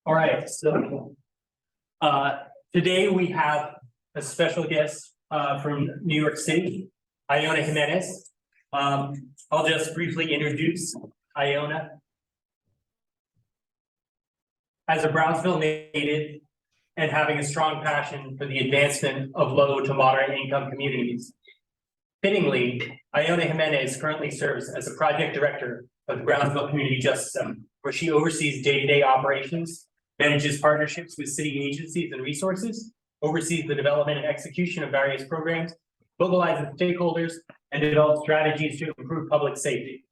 All right, so today we have a special guest from New York City, Ionna Jimenez. I'll just briefly introduce Ionna. As a Brownsville native and having a strong passion for the advancement of low to moderate income communities. Fittingly, Ionna Jimenez currently serves as a project director of the Brownsville Community Justice Center, where she oversees day-to-day operations, manages partnerships with city agencies and resources, oversees the development and execution of various programs, mobilizes stakeholders, and develops strategies to improve public safety.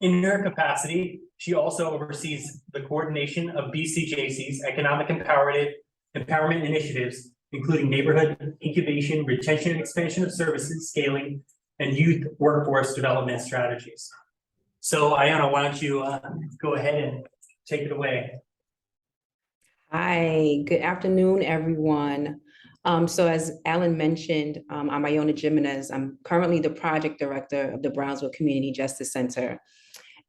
In her capacity, she also oversees the coordination of BCJC's economic empowerment initiatives, including neighborhood incubation, retention and expansion of services, scaling, and youth workforce development strategies. So Ionna, why don't you go ahead and take it away. Hi, good afternoon, everyone. So as Alan mentioned, I'm Ionna Jimenez. I'm currently the project director of the Brownsville Community Justice Center.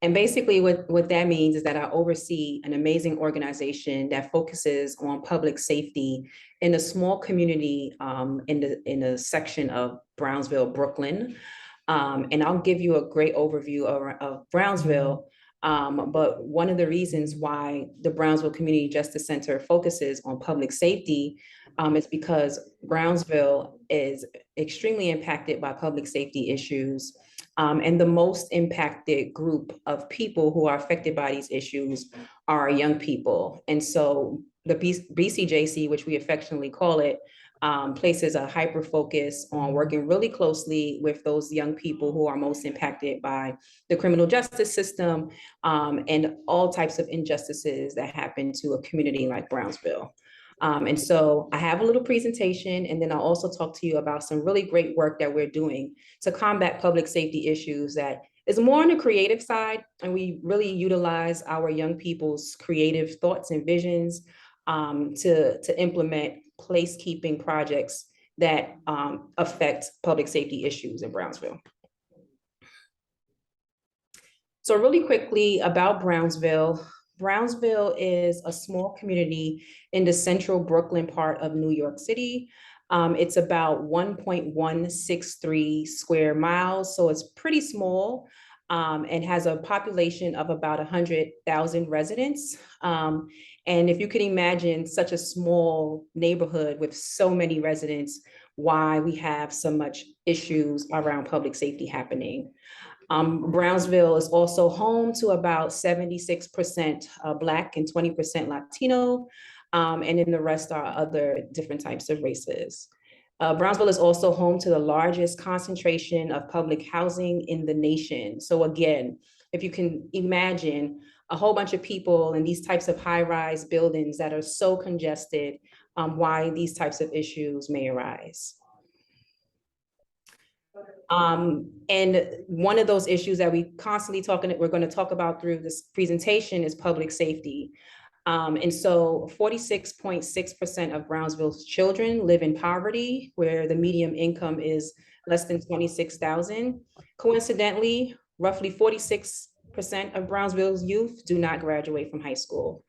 And basically what that means is that I oversee an amazing organization that focuses on public safety in a small community in a section of Brownsville, Brooklyn. And I'll give you a great overview of Brownsville. But one of the reasons why the Brownsville Community Justice Center focuses on public safety is because Brownsville is extremely impacted by public safety issues. And the most impacted group of people who are affected by these issues are young people. And so the BCJC, which we affectionately call it, places a hyper focus on working really closely with those young people who are most impacted by the criminal justice system and all types of injustices that happen to a community like Brownsville. And so I have a little presentation, and then I'll also talk to you about some really great work that we're doing to combat public safety issues that is more on the creative side. And we really utilize our young people's creative thoughts and visions to implement placekeeping projects that affect public safety issues in Brownsville. So really quickly about Brownsville. Brownsville is a small community in the central Brooklyn part of New York City. It's about 1.163 square miles, so it's pretty small and has a population of about 100,000 residents. And if you can imagine such a small neighborhood with so many residents, why we have so much issues around public safety happening. Brownsville is also home to about 76% Black and 20% Latino, and then the rest are other different types of races. Brownsville is also home to the largest concentration of public housing in the nation. So again, if you can imagine a whole bunch of people in these types of high-rise buildings that are so congested, why these types of issues may arise. And one of those issues that we're going to talk about through this presentation is public safety. And so 46.6% of Brownsville's children live in poverty, where the median income is less than $26,000. Coincidentally, roughly 46% of Brownsville's youth do not graduate from high school.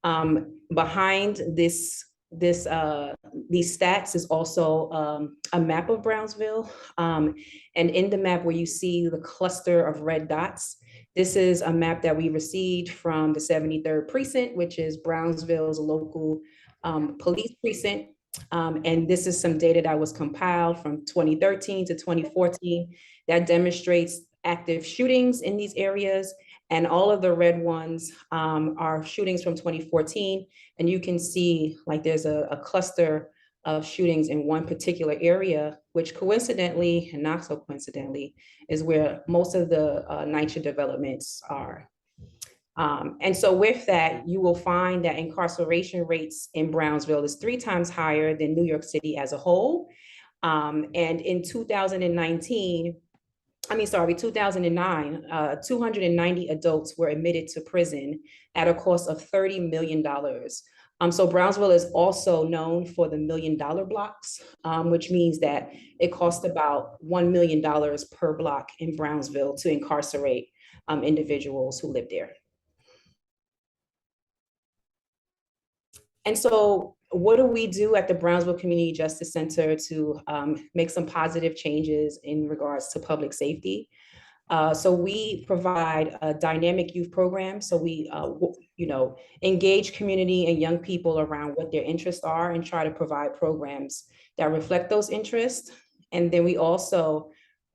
Behind these stats is also a map of Brownsville. And in the map where you see the cluster of red dots, this is a map that we received from the 73rd precinct, which is Brownsville's local police precinct. And this is some data that was compiled from 2013 to 2014 that demonstrates active shootings in these areas. And all of the red ones are shootings from 2014. And you can see like there's a cluster of shootings in one particular area, which coincidentally, and not so coincidentally, is where most of the NYCHA developments are. And so with that, you will find that incarceration rates in Brownsville is 3 times higher than New York City as a whole. And in 2009, 290 adults were admitted to prison at a cost of $30 million. So Brownsville is also known for the $1 million blocks, which means that it costs about $1 million per block in Brownsville to incarcerate individuals who live there. And so what do we do at the Brownsville Community Justice Center to make some positive changes in regards to public safety? So we provide a dynamic youth program. So we, engage community and young people around what their interests are and try to provide programs that reflect those interests. And then we also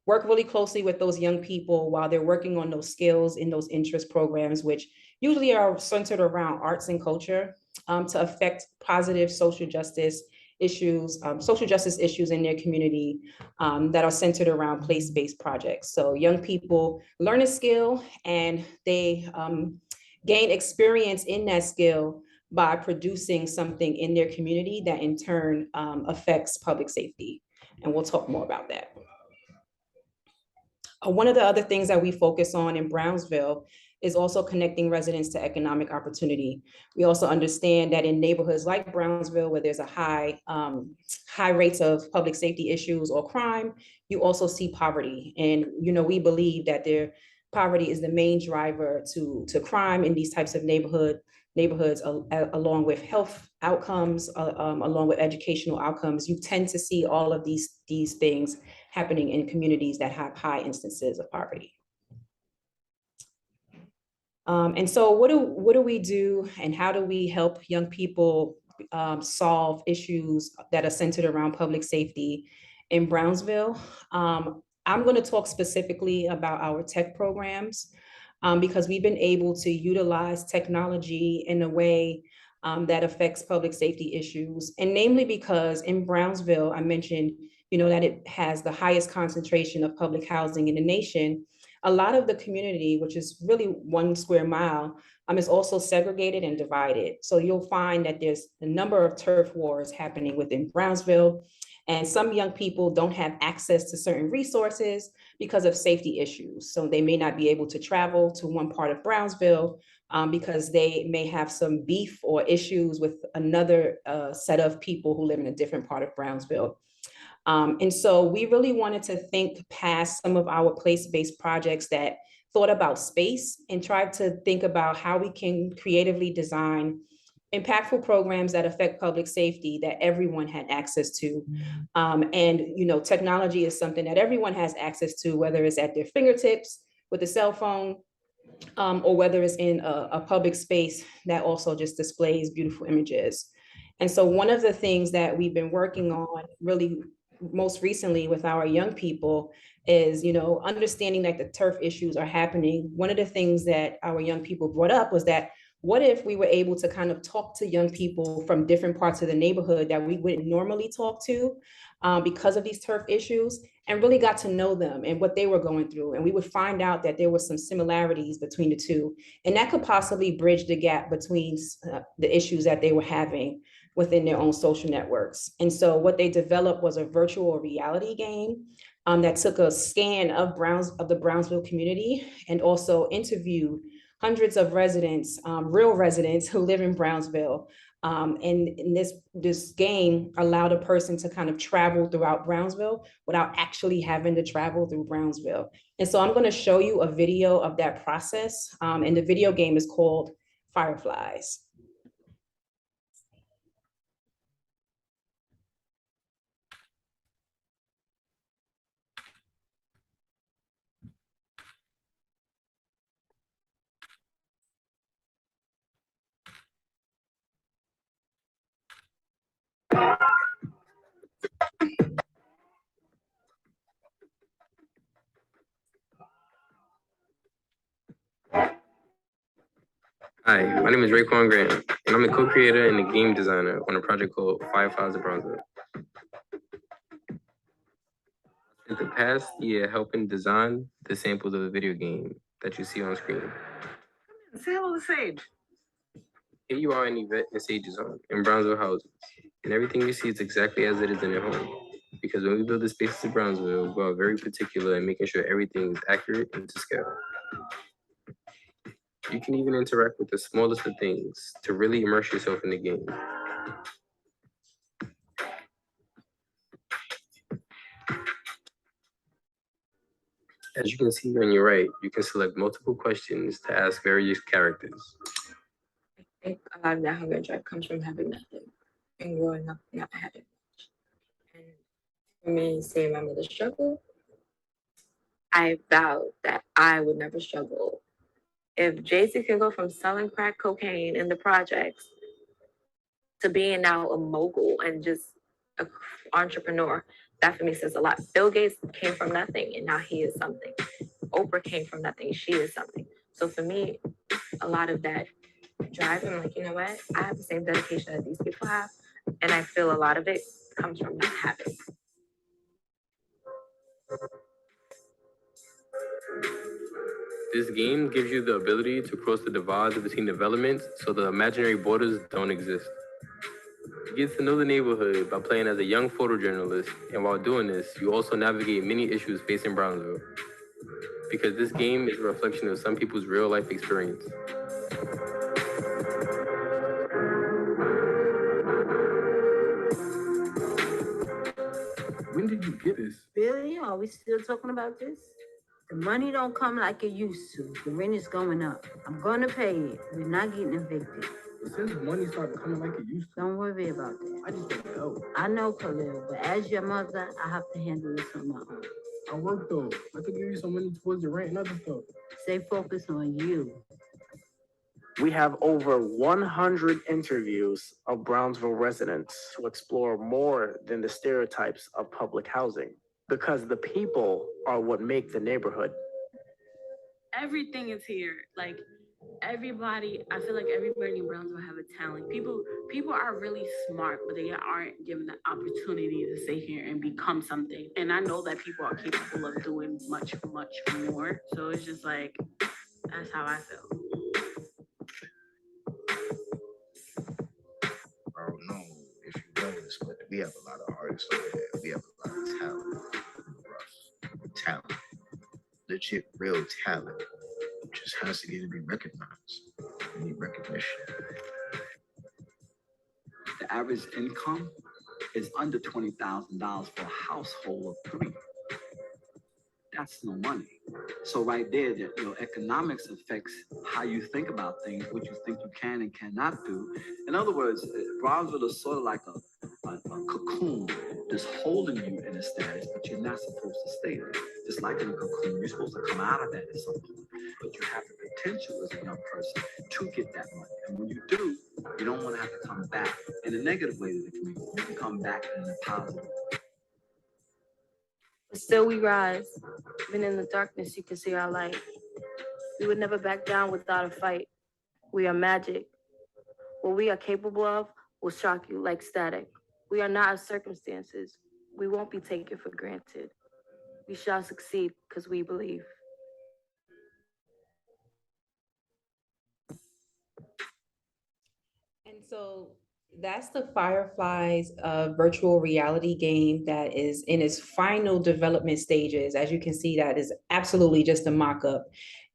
work really closely with those young people while they're working on those skills in those interest programs, which usually are centered around arts and culture, to affect positive social justice issues in their community, that are centered around place-based projects. So young people learn a skill and they gain experience in that skill by producing something in their community that in turn affects public safety. And we'll talk more about that. One of the other things that we focus on in Brownsville is also connecting residents to economic opportunity. We also understand that in neighborhoods like Brownsville, where there's a high rates of public safety issues or crime, you also see poverty. And we believe that poverty is the main driver to crime in these types of neighborhoods, along with health outcomes, along with educational outcomes. You tend to see all of these things happening in communities that have high instances of poverty. And so what do we do and how do we help young people solve issues that are centered around public safety in Brownsville? I'm going to talk specifically about our tech programs, because we've been able to utilize technology in a way that affects public safety issues. And namely because in Brownsville, I mentioned, that it has the highest concentration of public housing in the nation. A lot of the community, which is really 1 square mile, is also segregated and divided. So you'll find that there's a number of turf wars happening within Brownsville. And some young people don't have access to certain resources because of safety issues. So they may not be able to travel to one part of Brownsville because they may have some beef or issues with another set of people who live in a different part of Brownsville. And so we really wanted to think past some of our place-based projects that thought about space and tried to think about how we can creatively design impactful programs that affect public safety that everyone had access to. And technology is something that everyone has access to, whether it's at their fingertips with a cell phone, or whether it's in a public space that also just displays beautiful images. And so one of the things that we've been working on really most recently with our young people is, understanding that the turf issues are happening. One of the things that our young people brought up was that, what if we were able to kind of talk to young people from different parts of the neighborhood that we wouldn't normally talk to because of these turf issues, and really got to know them and what they were going through. And we would find out that there were some similarities between the two. And that could possibly bridge the gap between the issues that they were having within their own social networks. And so what they developed was a virtual reality game that took a scan of the Brownsville community and also interviewed hundreds of residents, real residents who live in Brownsville. And this game allowed a person to kind of travel throughout Brownsville without actually having to travel through Brownsville. And so I'm going to show you a video of that process. And the video game is called Fireflies. Hi, my name is Raekwon Graham, and I'm the co-creator and the game designer on a project called Fireflies of Brownsville. In the past year, helping design the samples of the video game that you see on screen. Say hello to Sage. Here you are in Yvette and Sage's home in Brownsville houses, and everything you see is exactly as it is in their home. Because when we build the spaces in Brownsville, we are very particular in making sure everything is accurate and to scale. You can even interact with the smallest of things to really immerse yourself in the game. As you can see on your right, you can select multiple questions to ask various characters. I think a lot of that hunger and drive comes from having nothing and growing up not having much. And for me, seeing my mother struggle, I vowed that I would never struggle. If JC can go from selling crack cocaine in the projects to being now a mogul and just an entrepreneur, that for me says a lot. Bill Gates came from nothing and now he is something. Oprah came from nothing, she is something. So for me, a lot of that drive, I'm like, you know what? I have the same dedication that these people have. And I feel a lot of it comes from not having. This game gives you the ability to cross the divides between developments so the imaginary borders don't exist. You get to know the neighborhood by playing as a young photojournalist, and while doing this, you also navigate many issues facing Brownsville. Because this game is a reflection of some people's real life experience. When did you get this? Really? Are we still talking about this? The money don't come like it used to. The rent is going up. I'm gonna pay it. We're not getting evicted. But since money started coming like it used to, Don't worry about that. I just don't know. I know, Khalil, but as your mother, I have to handle this on my own. I work though. I could give you some money towards the rent and other stuff. Stay focused on you. We have over 100 interviews of Brownsville residents to explore more than the stereotypes of public housing, because the people are what make the neighborhood. Everything is here. Like everybody, I feel like everybody in Brownsville have a talent. People are really smart, but they aren't given the opportunity to sit here and become something. And I know that people are capable of doing much, much more. So it's just like, that's how I feel. I don't know if you noticed, but we have a lot of artists over there. We have a lot of talent. Talent. Legit, real talent. Just has to get to be recognized. We need recognition. The average income is under $20,000 for a household of 3. That's no money. So right there, economics affects how you think about things, what you think you can and cannot do. In other words, Brownsville is sort of like a cocoon that's holding you in a status, but you're not supposed to stay there. Just like in a cocoon, you're supposed to come out of that at some point, but you have the potential as a young person to get that money. And when you do, you don't want to have to come back in a negative way to the community. You can come back in a positive way. But still we rise. Even in the darkness, you can see our light. We would never back down without a fight. We are magic. What we are capable of will shock you like static. We are not our circumstances. We won't be taken for granted. We shall succeed because we believe. And so that's the Fireflies virtual reality game that is in its final development stages. As you can see, that is absolutely just a mock-up.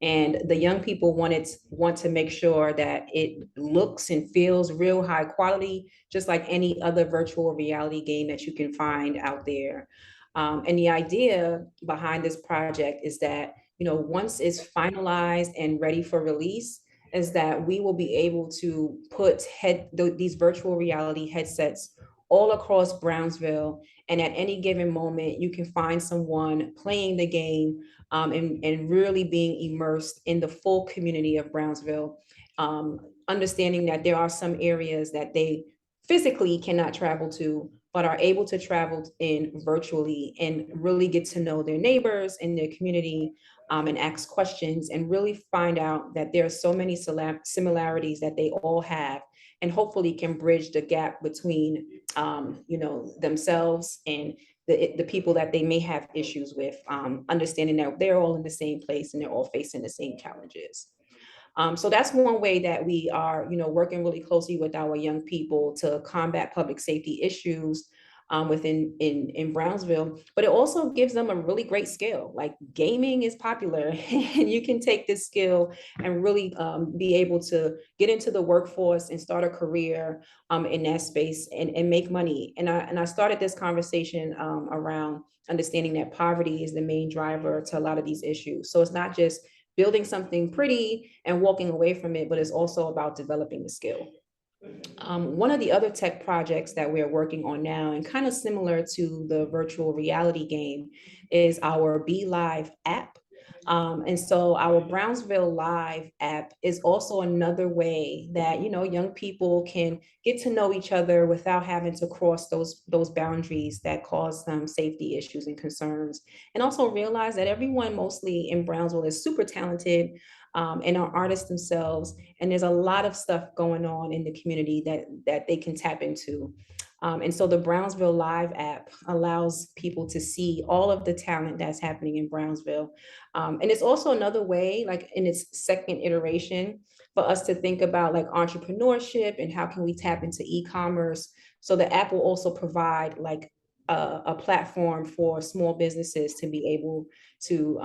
And the young people want to make sure that it looks and feels real high quality, just like any other virtual reality game that you can find out there. And the idea behind this project is that, once it's finalized and ready for release, is that we will be able to put these virtual reality headsets all across Brownsville. And at any given moment, you can find someone playing the game and really being immersed in the full community of Brownsville, understanding that there are some areas that they physically cannot travel to, but are able to travel in virtually and really get to know their neighbors and their community, and ask questions and really find out that there are so many similarities that they all have, and hopefully can bridge the gap between themselves and the people that they may have issues with, understanding that they're all in the same place and they're all facing the same challenges. So that's one way that we are, working really closely with our young people to combat public safety issues in Brownsville, but it also gives them a really great skill. Like, gaming is popular and you can take this skill and really be able to get into the workforce and start a career in that space and make money. And I started this conversation around understanding that poverty is the main driver to a lot of these issues. So it's not just building something pretty and walking away from it, but it's also about developing the skill. One of the other tech projects that we're working on now, and kind of similar to the virtual reality game, is our Be Live app. And so our Brownsville Live app is also another way that, you know, young people can get to know each other without having to cross those boundaries that cause them safety issues and concerns. And also realize that everyone mostly in Brownsville is super talented and are artists themselves. And there's a lot of stuff going on in the community that they can tap into. And so the Brownsville Live app allows people to see all of the talent that's happening in Brownsville. And it's also another way, like in its second iteration, for us to think about like entrepreneurship and how can we tap into e-commerce. So the app will also provide like a platform for small businesses to be able to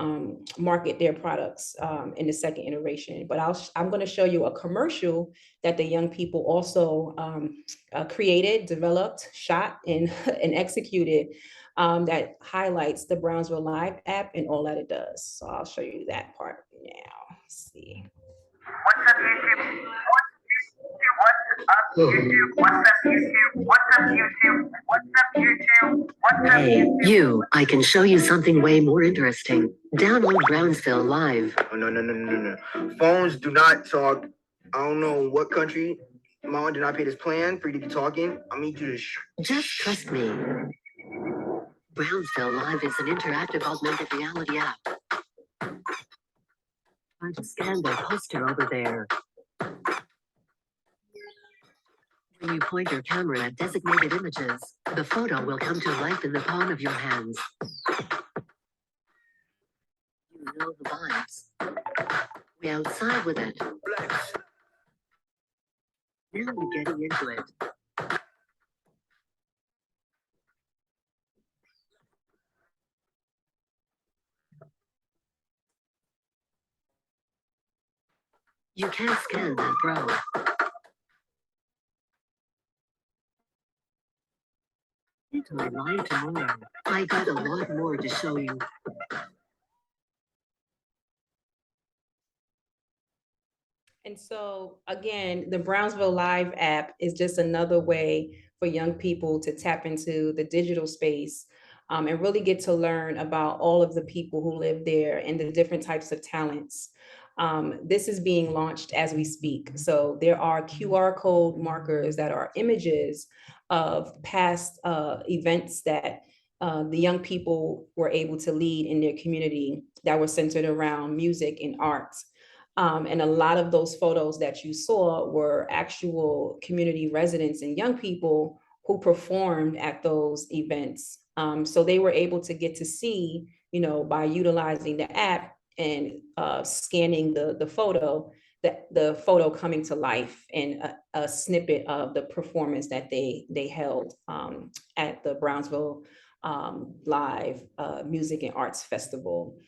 market their products in the second iteration. But I'm going to show you a commercial that the young people also created, developed, shot, and executed that highlights the Brownsville Live app and all that it does. So I'll show you that part now. Let's see. What's up, YouTube? What's up, YouTube? What's up, YouTube? What's up, YouTube? What's up, Hey, YouTube? you, I can show you something way more interesting. Download Brownsville Live. Oh, no. Phones do not talk. I don't know what country. Mom did not pay this plan for you to be talking. I need you to Just trust me. Brownsville Live is an interactive augmented reality app. Try to scan the poster over there. When you point your camera at designated images, the photo will come to life in the palm of your hands. You know the vibes. We outside with it. Now we're getting into it. You can't scan that, bro. I lied to more. I got a lot more to show you. And so again, the Brownsville Live app is just another way for young people to tap into the digital space and really get to learn about all of the people who live there and the different types of talents. This is being launched as we speak. So there are QR code markers that are images of past events that the young people were able to lead in their community that were centered around music and arts. And a lot of those photos that you saw were actual community residents and young people who performed at those events. So they were able to get to see, you know, by utilizing the app and scanning the photo, the photo coming to life and a snippet of the performance that they held at the Brownsville Live Music and Arts Festival.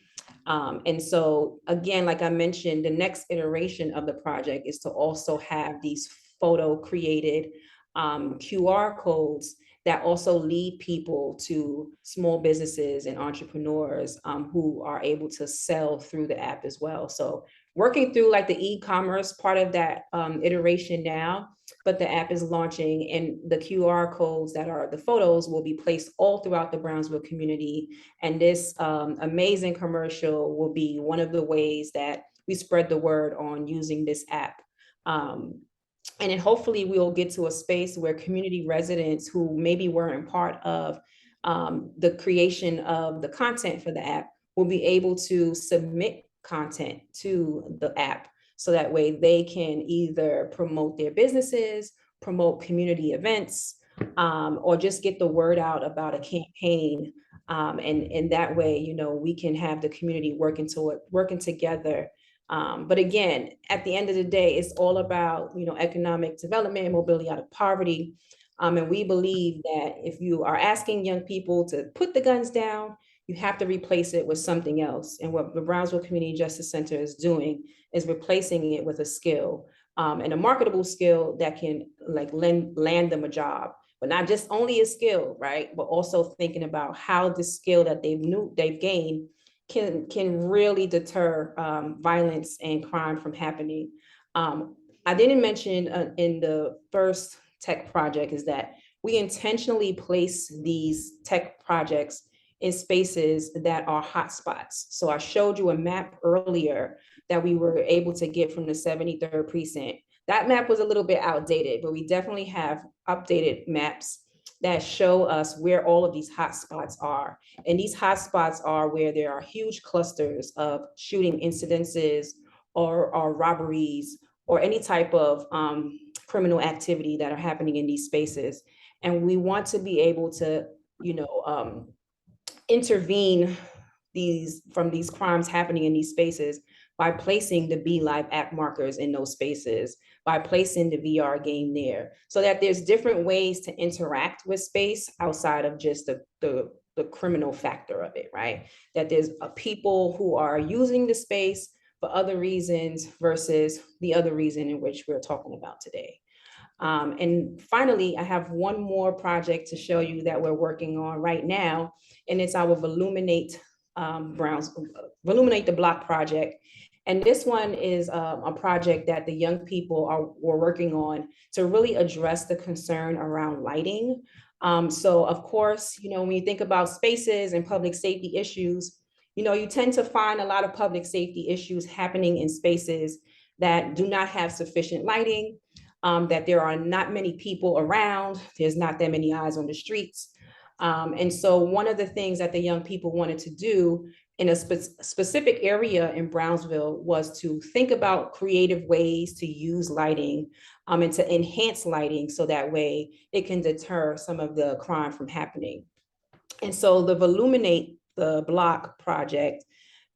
And so again, like I mentioned, the next iteration of the project is to also have these photo created QR codes that also lead people to small businesses and entrepreneurs who are able to sell through the app as well. So working through like the e-commerce part of that iteration now, but the app is launching and the QR codes that are the photos will be placed all throughout the Brownsville community. And this amazing commercial will be one of the ways that we spread the word on using this app. And then hopefully we'll get to a space where community residents who maybe weren't part of the creation of the content for the app will be able to submit content to the app. So that way they can either promote their businesses, promote community events, or just get the word out about a campaign. And that way, you know, we can have the community working together. But again, at the end of the day, it's all about, you know, economic development and mobility out of poverty. And we believe that if you are asking young people to put the guns down, you have to replace it with something else. And what the Brownsville Community Justice Center is doing is replacing it with a skill and a marketable skill that can like land them a job, but not just only a skill, right? But also thinking about how the skill that they've gained can really deter violence and crime from happening. I didn't mention in the first tech project is that we intentionally place these tech projects in spaces that are hotspots. So I showed you a map earlier that we were able to get from the 73rd precinct. That map was a little bit outdated, but we definitely have updated maps that show us where all of these hotspots are. And these hotspots are where there are huge clusters of shooting incidences or robberies or any type of criminal activity that are happening in these spaces. And we want to be able to, intervene from these crimes happening in these spaces by placing the Be Live app markers in those spaces, by placing the VR game there, so that there's different ways to interact with space outside of just the criminal factor of it, right? That there's people who are using the space for other reasons versus the other reason in which we're talking about today. And finally, I have one more project to show you that we're working on right now, and it's our Voluminate the Block project. And this one is a project that the young people were working on to really address the concern around lighting. So of course, when you think about spaces and public safety issues, you tend to find a lot of public safety issues happening in spaces that do not have sufficient lighting, that there are not many people around, there's not that many eyes on the streets. And so one of the things that the young people wanted to do in a specific area in Brownsville was to think about creative ways to use lighting and to enhance lighting so that way it can deter some of the crime from happening. And so the Voluminate the Block project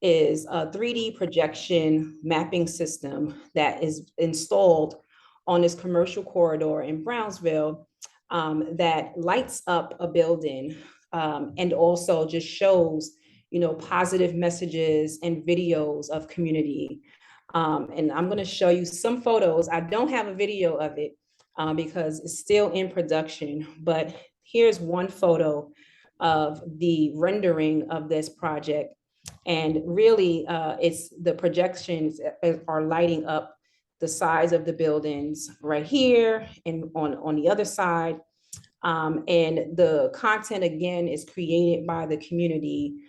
is a 3D projection mapping system that is installed on this commercial corridor in Brownsville that lights up a building and also just shows positive messages and videos of community. And I'm going to show you some photos. I don't have a video of it because it's still in production, but here's one photo of the rendering of this project. And really, it's the projections are lighting up the size of the buildings right here and on the other side. And the content, again, is created by the community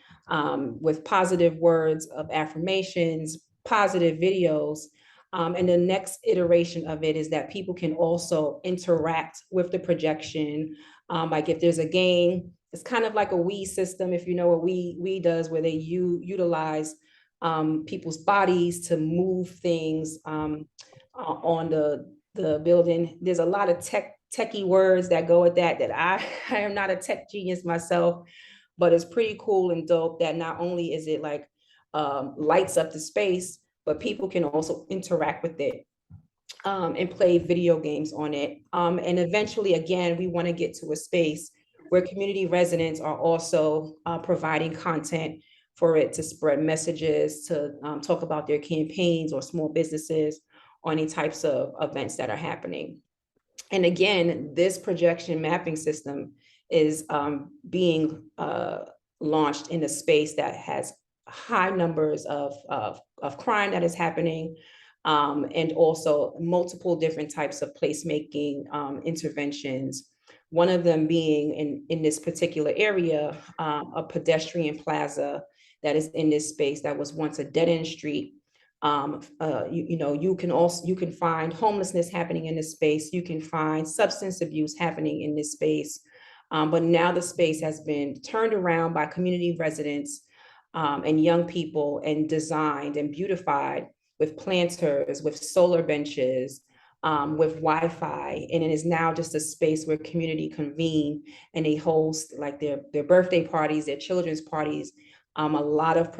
with positive words of affirmations, positive videos. And the next iteration of it is that people can also interact with the projection. Like if there's a game, it's kind of like a Wii system, if you know what Wii does, where they utilize people's bodies to move things on the building. There's a lot of techie words that go with that I am not a tech genius myself, but it's pretty cool and dope that not only is it like lights up the space, but people can also interact with it and play video games on it. And eventually, again, we want to get to a space where community residents are also providing content for it to spread messages, to talk about their campaigns or small businesses or any types of events that are happening. And again, this projection mapping system is being launched in a space that has high numbers of crime that is happening, and also multiple different types of placemaking interventions. One of them being in this particular area, a pedestrian plaza that is in this space that was once a dead-end street. You can find homelessness happening in this space. You can find substance abuse happening in this space. But now the space has been turned around by community residents and young people and designed and beautified with planters, with solar benches, with Wi-Fi. And it is now just a space where community convene and they host like their birthday parties, their children's parties. A lot of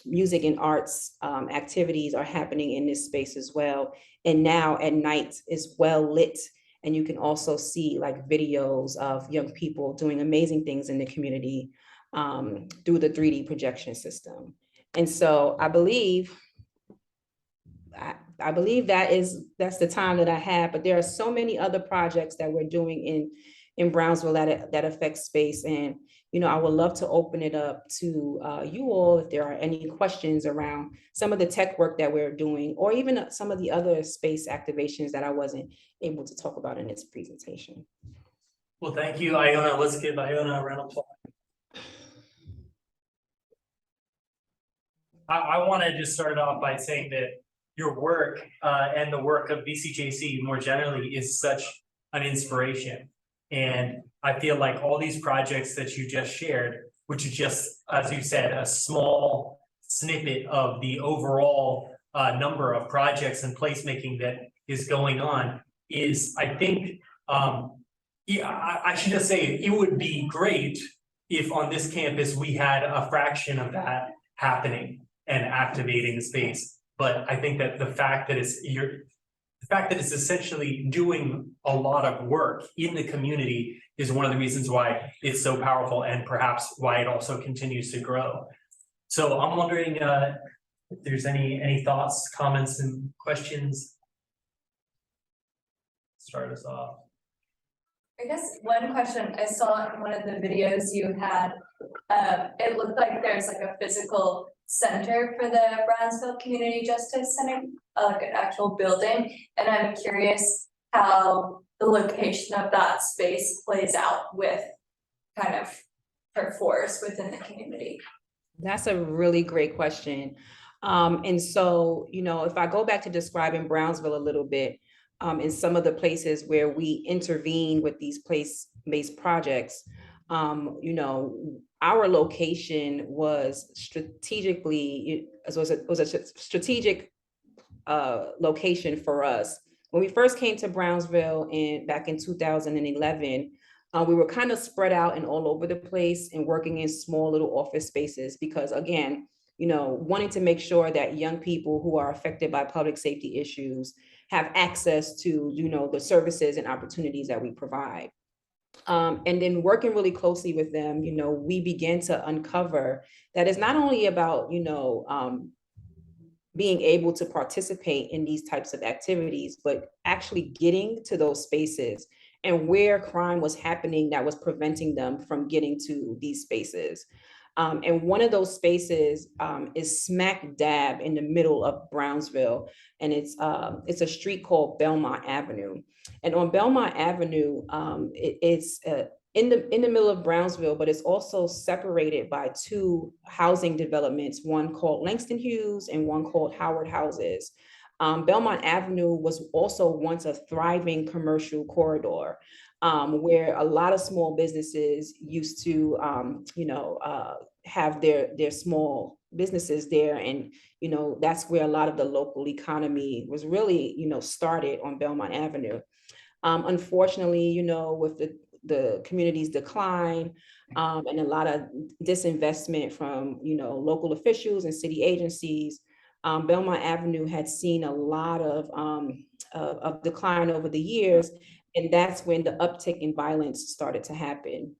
music and arts activities are happening in this space as well. And now at night is well lit. And you can also see like videos of young people doing amazing things in the community through the 3D projection system. And so I believe that's the time that I have, but there are so many other projects that we're doing in Brownsville that affects space. And, you know, I would love to open it up to you all if there are any questions around some of the tech work that we're doing, or even some of the other space activations that I wasn't able to talk about in this presentation. Well, thank you, Ionna. Let's give Ionna a round of applause. I want to just start off by saying that your work and the work of BCJC more generally is such an inspiration. And I feel like all these projects that you just shared, which is just, as you said, a small snippet of the overall number of projects and placemaking that is going on, is, I think, I should just say, it would be great if on this campus we had a fraction of that happening and activating the space. But I think that the fact that it's essentially doing a lot of work in the community is one of the reasons why it's so powerful, and perhaps why it also continues to grow. So I'm wondering if there's any thoughts, comments, and questions. Start us off. I guess one question I saw in one of the videos you had, it looked like there's like a physical center for the Brownsville Community Justice Center, like an actual building. And I'm curious how the location of that space plays out with kind of her force within the community. That's a really great question. And so, you know, if I go back to describing Brownsville a little bit, in some of the places where we intervene with these place-based projects, you know, our location was strategically, it was a strategic location for us. When we first came to Brownsville back in 2011, we were kind of spread out and all over the place and working in small little office spaces because, again, you know, wanting to make sure that young people who are affected by public safety issues have access to, you know, the services and opportunities that we provide. And then working really closely with them, you know, we began to uncover that it's not only about, you know, being able to participate in these types of activities, but actually getting to those spaces and where crime was happening that was preventing them from getting to these spaces. And one of those spaces is smack dab in the middle of Brownsville, and it's a street called Belmont Avenue. And on Belmont Avenue, it's in the middle of Brownsville, but it's also separated by two housing developments, one called Langston Hughes and one called Howard Houses. Belmont Avenue was also once a thriving commercial corridor, where a lot of small businesses used to, you know, have their small businesses there. And, you know, that's where a lot of the local economy was really, you know, started on Belmont Avenue. Unfortunately, you know, with the community's decline and a lot of disinvestment from, you know, local officials and city agencies, Belmont Avenue had seen a lot of decline over the years. And that's when the uptick in violence started to happen.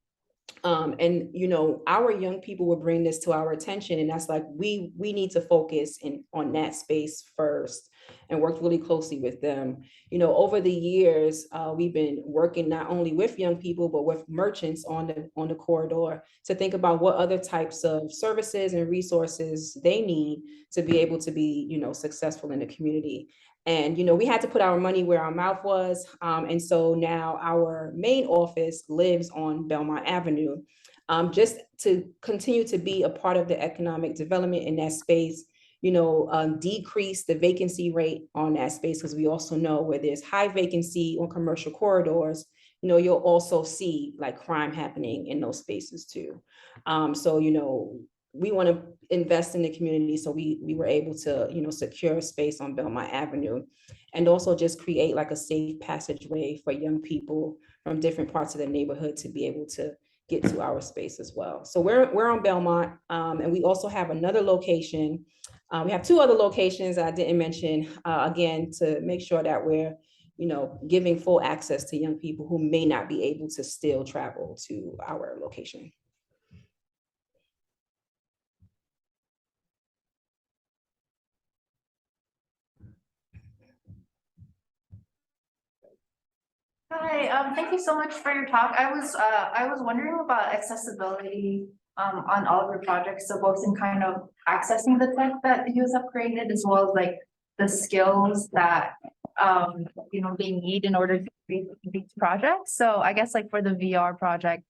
And, you know, our young people would bring this to our attention, and that's like, we need to focus on that space first, and worked really closely with them. You know, over the years, we've been working not only with young people, but with merchants on the corridor to think about what other types of services and resources they need to be able to be, you know, successful in the community. And, you know, we had to put our money where our mouth was. And so now our main office lives on Belmont Avenue, just to continue to be a part of the economic development in that space, you know, decrease the vacancy rate on that space, because we also know where there's high vacancy on commercial corridors, you know, you'll also see like crime happening in those spaces too. So, you know, we want to invest in the community. So we were able to, you know, secure a space on Belmont Avenue, and also just create like a safe passageway for young people from different parts of the neighborhood to be able to get to our space as well. So we're on Belmont, and we also have another location. We have two other locations I didn't mention, again, to make sure that we're, you know, giving full access to young people who may not be able to still travel to our location. Hi, thank you so much for your talk. I was wondering about accessibility on all of your projects, so both in kind of accessing the tech that you have created as well as like the skills that they need in order to create these projects. So I guess like for the VR project,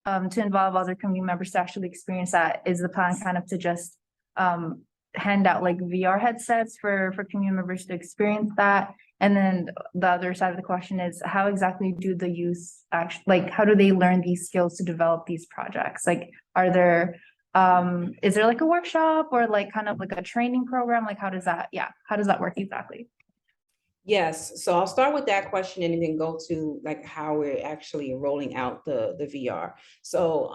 to involve other community members to actually experience that, is the plan kind of to just hand out like VR headsets for community members to experience that? And then the other side of the question is, how exactly do the youth actually, like, how do they learn these skills to develop these projects? Like, are there, is there like a workshop or like kind of like a training program? Like, how does that work exactly? Yes, so I'll start with that question and then go to like how we're actually rolling out the VR. So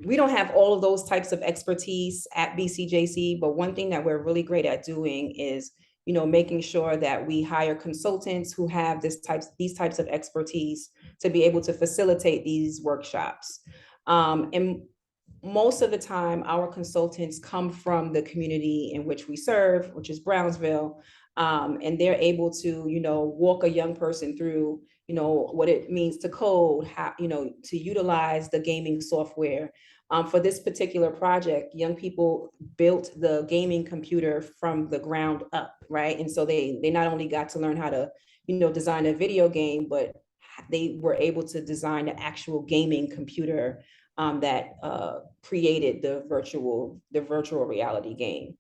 we don't have all of those types of expertise at BCJC, but one thing that we're really great at doing is, making sure that we hire consultants who have these types of expertise to be able to facilitate these workshops. And most of the time, our consultants come from the community in which we serve, which is Brownsville, and they're able to, walk a young person through, what it means to code, how, to utilize the gaming software. For this particular project, young people built the gaming computer from the ground up, right? And so they not only got to learn how to, design a video game, but they were able to design the actual gaming computer that created the virtual reality game.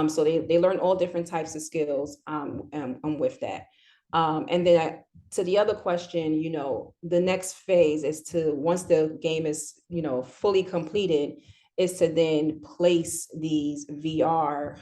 So they learn all different types of skills with that. And then to the other question, the next phase is to, once the game is, fully completed, is to then place these VR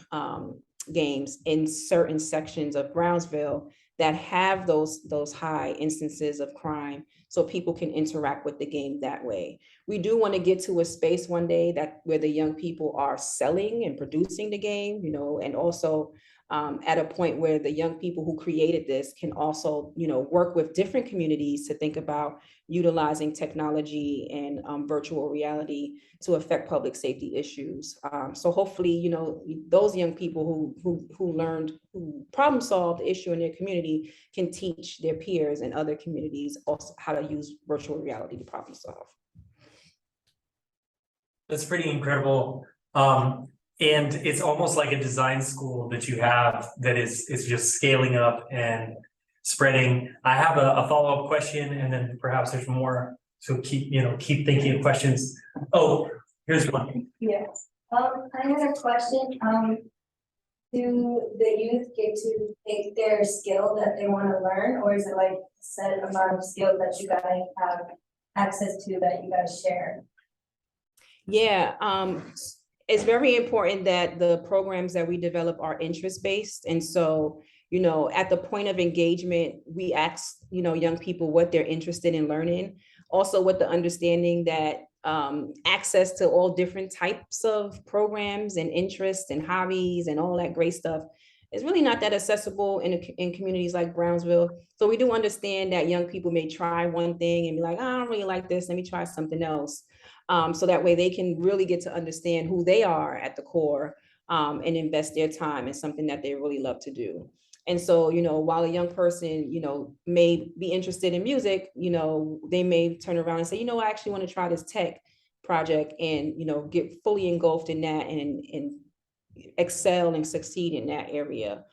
games in certain sections of Brownsville that have those high instances of crime, so people can interact with the game that way. We do want to get to a space one day where the young people are selling and producing the game, and also at a point where the young people who created this can also, work with different communities to think about utilizing technology and virtual reality to affect public safety issues. So hopefully, those young people who problem solved the issue in their community can teach their peers in other communities also how to use virtual reality to problem solve. That's pretty incredible. And it's almost like a design school that you have that is just scaling up and spreading. I have a follow-up question, and then perhaps there's more. So keep thinking of questions. Oh, here's one. Yes. I had a question. Do the youth get to pick their skill that they want to learn, or is it like a set amount of skills that you guys have access to that you guys share? Yeah, it's very important that the programs that we develop are interest-based. And so, at the point of engagement, we ask, young people what they're interested in learning. Also with the understanding that access to all different types of programs and interests and hobbies and all that great stuff is really not that accessible in communities like Brownsville. So we do understand that young people may try one thing and be like, I don't really like this, let me try something else. So that way they can really get to understand who they are at the core and invest their time in something that they really love to do. And so, while a young person, may be interested in music, they may turn around and say, I actually want to try this tech project and, get fully engulfed in that and excel and succeed in that area.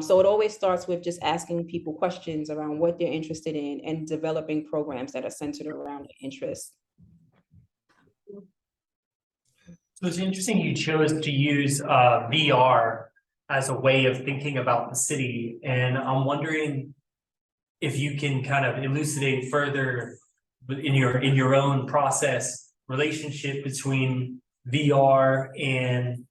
So it always starts with just asking people questions around what they're interested in and developing programs that are centered around their interests. So it's interesting you chose to use VR as a way of thinking about the city. And I'm wondering if you can kind of elucidate further in your own process, relationship between VR and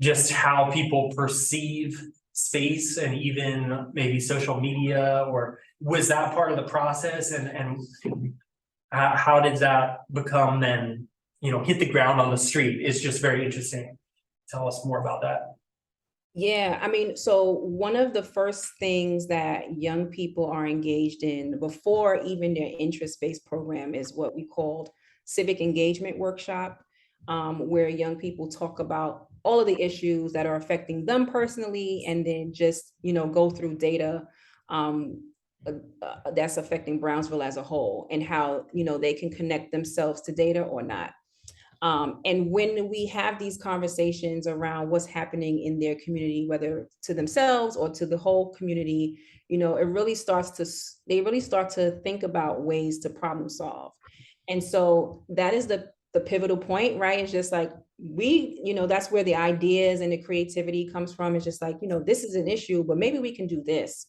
just how people perceive space and even maybe social media, or was that part of the process? And how did that become then, hit the ground on the street? It's just very interesting. Tell us more about that. Yeah, so one of the first things that young people are engaged in before even their interest-based program is what we called civic engagement workshop, where young people talk about all of the issues that are affecting them personally, and then just, go through data that's affecting Brownsville as a whole, and how, you know, they can connect themselves to data or not. And when we have these conversations around what's happening in their community, whether to themselves or to the whole community, you know, they really start to think about ways to problem solve. And so that is the pivotal point, right? It's just like, you know, that's where the ideas and the creativity comes from. It's just like, you know, this is an issue, but maybe we can do this.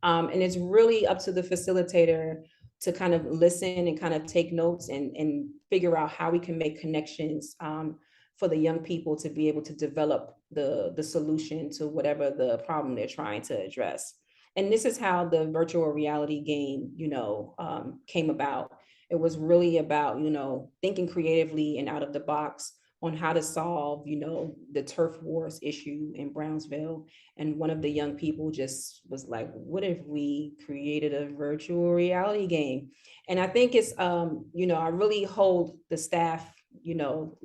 And it's really up to the facilitator to kind of listen and kind of take notes and figure out how we can make connections for the young people to be able to develop the solution to whatever the problem they're trying to address. And this is how the virtual reality game, you know, came about. It was really about, you know, thinking creatively and out of the box on how to solve, you know, the turf wars issue in Brownsville. And one of the young people just was like, what if we created a virtual reality game? And I think it's, you know, I really hold the staff, you know,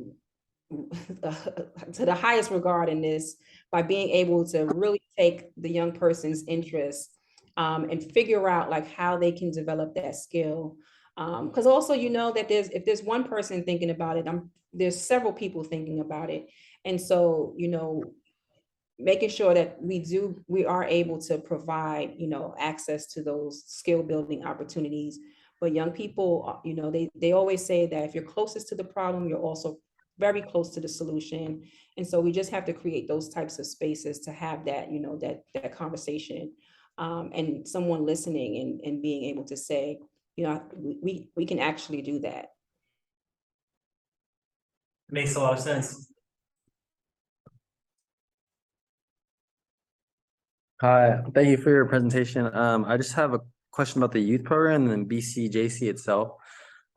to the highest regard in this, by being able to really take the young person's interest and figure out like how they can develop that skill. Because also, you know, that if there's one person thinking about it, there's several people thinking about it. And so, you know, making sure that we are able to provide, you know, access to those skill building opportunities. But young people, you know, they always say that if you're closest to the problem, you're also very close to the solution. And so we just have to create those types of spaces to have that, you know, that conversation and someone listening and being able to say, you know, we can actually do that. Makes a lot of sense. Hi, thank you for your presentation. I just have a question about the youth program and then BCJC itself.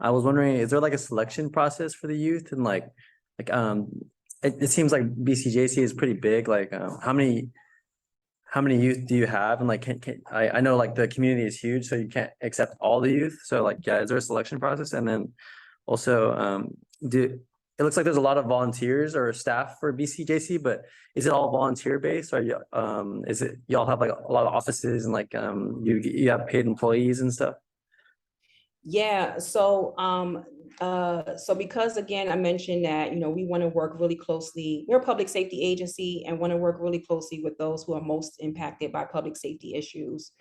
I was wondering, is there like a selection process for the youth? And it seems like BCJC is pretty big. Like how many youth do you have? And like, I know like the community is huge, so you can't accept all the youth. So like, yeah, is there a selection process? And then also, it looks like there's a lot of volunteers or staff for BCJC, but is it all volunteer based? Or is it y'all have like a lot of offices and like you have paid employees and stuff? Yeah, so because again, I mentioned that, you know, we want to work really closely. We're a public safety agency and want to work really closely with those who are most impacted by public safety issues.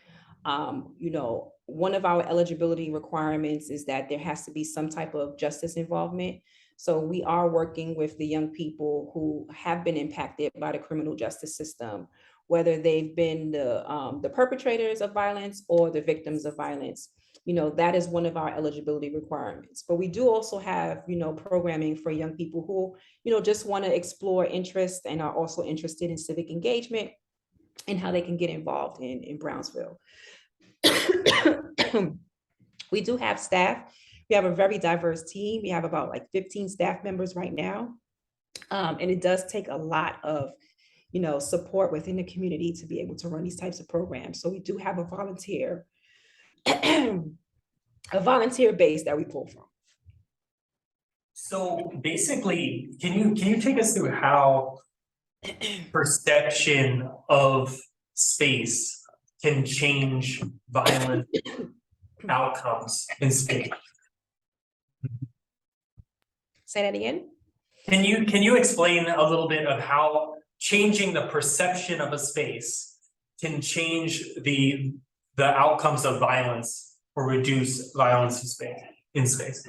You know, one of our eligibility requirements is that there has to be some type of justice involvement. So we are working with the young people who have been impacted by the criminal justice system, whether they've been the perpetrators of violence or the victims of violence. You know, that is one of our eligibility requirements. But we do also have, you know, programming for young people who, you know, just want to explore interest and are also interested in civic engagement and how they can get involved in Brownsville. We do have staff. We have a very diverse team. We have about like 15 staff members right now. And it does take a lot of, you know, support within the community to be able to run these types of programs. So we do have a volunteer base that we pull from. So basically, can you take us through how perception of space can change violent outcomes in space? Say that again? Can you explain a little bit of how changing the perception of a space can change the outcomes of violence or reduce violence in space?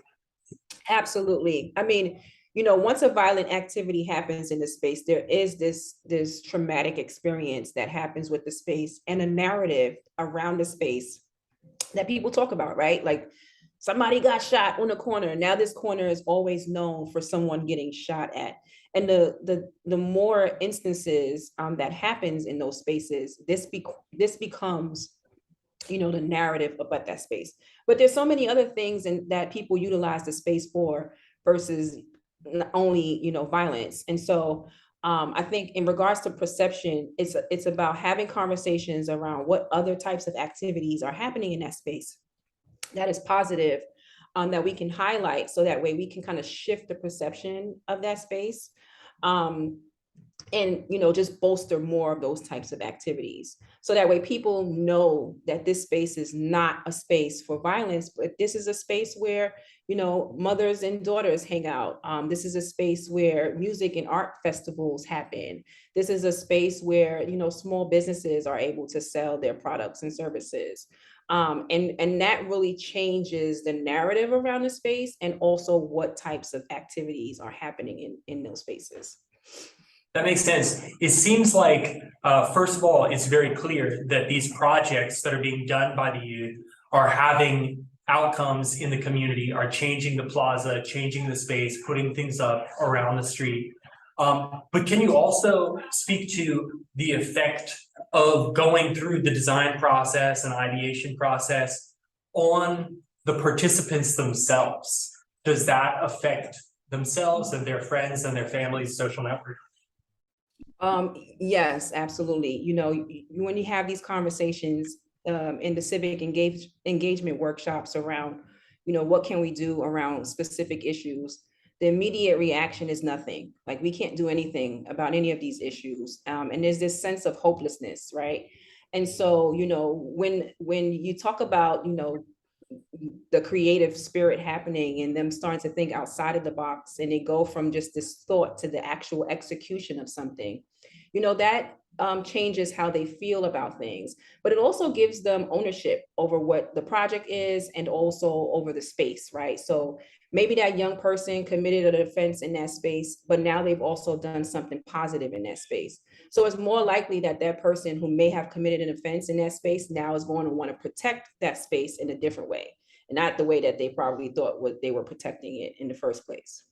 Absolutely. I mean, you know, once a violent activity happens in the space, there is this traumatic experience that happens with the space and a narrative around the space that people talk about, right? Like somebody got shot on a corner. Now this corner is always known for someone getting shot at. And the more instances that happens in those spaces, this becomes, you know, the narrative about that space. But there's so many other things that people utilize the space for versus not only, you know, violence. And so I think in regards to perception, it's about having conversations around what other types of activities are happening in that space that is positive, that we can highlight, so that way we can kind of shift the perception of that space. and, just bolster more of those types of activities. So that way people know that this space is not a space for violence, but this is a space where, mothers and daughters hang out. This is a space where music and art festivals happen. This is a space where, small businesses are able to sell their products and services. And that really changes the narrative around the space and also what types of activities are happening in those spaces. That makes sense. It seems like, first of all, it's very clear that these projects that are being done by the youth are having outcomes in the community, are changing the plaza, changing the space, putting things up around the street. But can you also speak to the effect of going through the design process and ideation process on the participants themselves? Does that affect themselves and their friends and their families' social network? Yes, absolutely. When you have these conversations in the civic engagement workshops around, what can we do around specific issues, the immediate reaction is nothing. Like, we can't do anything about any of these issues. And there's this sense of hopelessness, right? And so, when you talk about, the creative spirit happening and them starting to think outside of the box, and they go from just this thought to the actual execution of something, that changes how they feel about things, but it also gives them ownership over what the project is and also over the space, right? So maybe that young person committed an offense in that space, but now they've also done something positive in that space. So it's more likely that that person who may have committed an offense in that space now is going to want to protect that space in a different way, and not the way that they probably thought they were protecting it in the first place.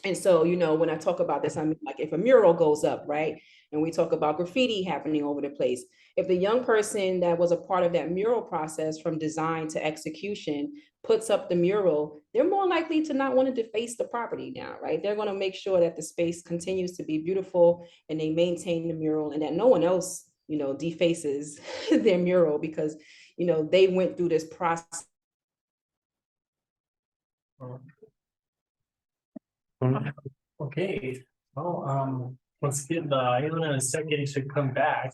And so, when I talk about this, I mean, like, if a mural goes up, right, and we talk about graffiti happening over the place, if the young person that was a part of that mural process from design to execution puts up the mural, they're more likely to not want to deface the property now, right? They're going to make sure that the space continues to be beautiful and they maintain the mural, and that no one else, defaces their mural because, they went through this process. Okay, well, let's give Ionna a second to come back.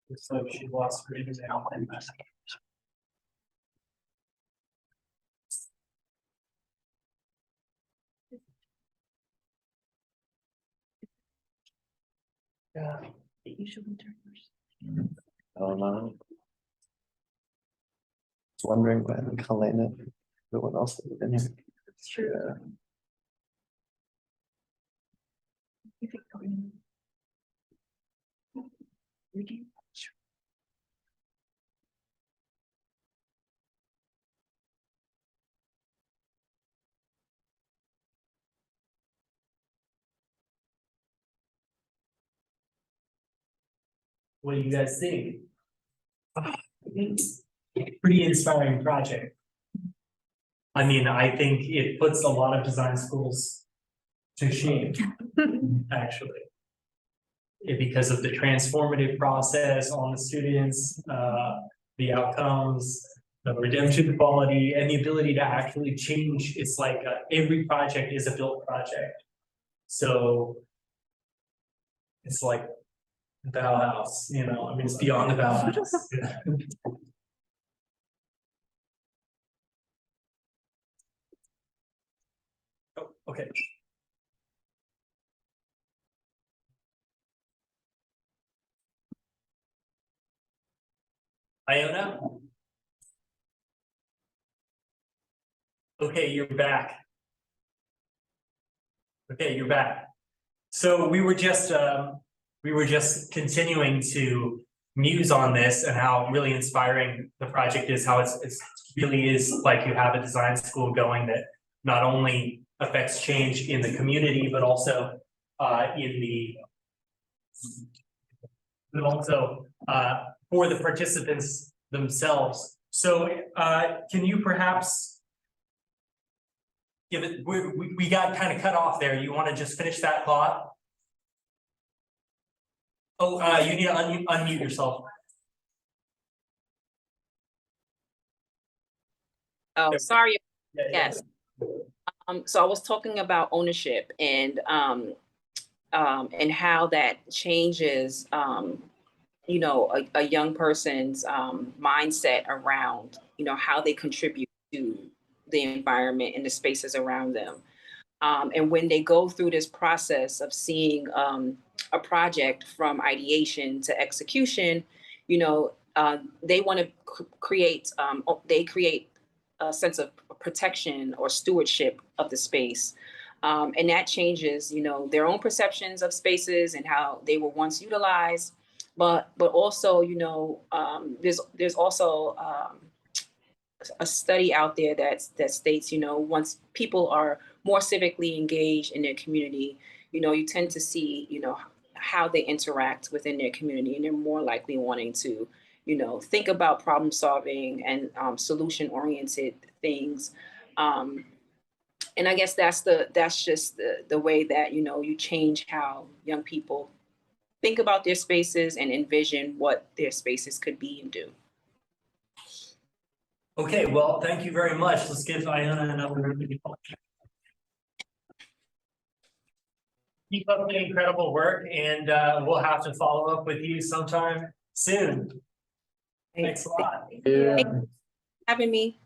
Looks like she lost her email. Yeah. Oh, no. Just wondering when Colleen and everyone else that was in here. It's true. What do you guys think? Pretty inspiring project. I mean, I think it puts a lot of design schools to shame, actually. Because of the transformative process on the students, the outcomes, the redemption quality, and the ability to actually change. It's like every project is a built project. So it's like the Bauhaus, I mean, it's beyond the Bauhaus. Oh, okay. Ionna? Okay, you're back. Okay, you're back. So we were just continuing to muse on this and how really inspiring the project is, how it's really is like you have a design school going that not only affects change in the community, but also for the participants themselves. So can you perhaps give it, we got kind of cut off there. You want to just finish that thought? Oh, you need to unmute yourself. Oh, sorry. Yeah, yes. So I was talking about ownership and how that changes, you know, a young person's mindset around, you know, how they contribute to the environment and the spaces around them. And when they go through this process of seeing a project from ideation to execution, you know, they want to create, they create a sense of protection or stewardship of the space. And that changes, you know, their own perceptions of spaces and how they were once utilized. But also, you know, there's also a study out there that states, you know, once people are more civically engaged in their community, you know, you tend to see, you know, how they interact within their community, and they're more likely wanting to, you know, think about problem solving and solution oriented things. And I guess that's just the way that, you know, you change how young people think about their spaces and envision what their spaces could be and do. Okay, well, thank you very much. Let's give Ionna another round of applause. Keep up the incredible work, and we'll have to follow up with you sometime soon. Thanks a lot. Thanks for having me.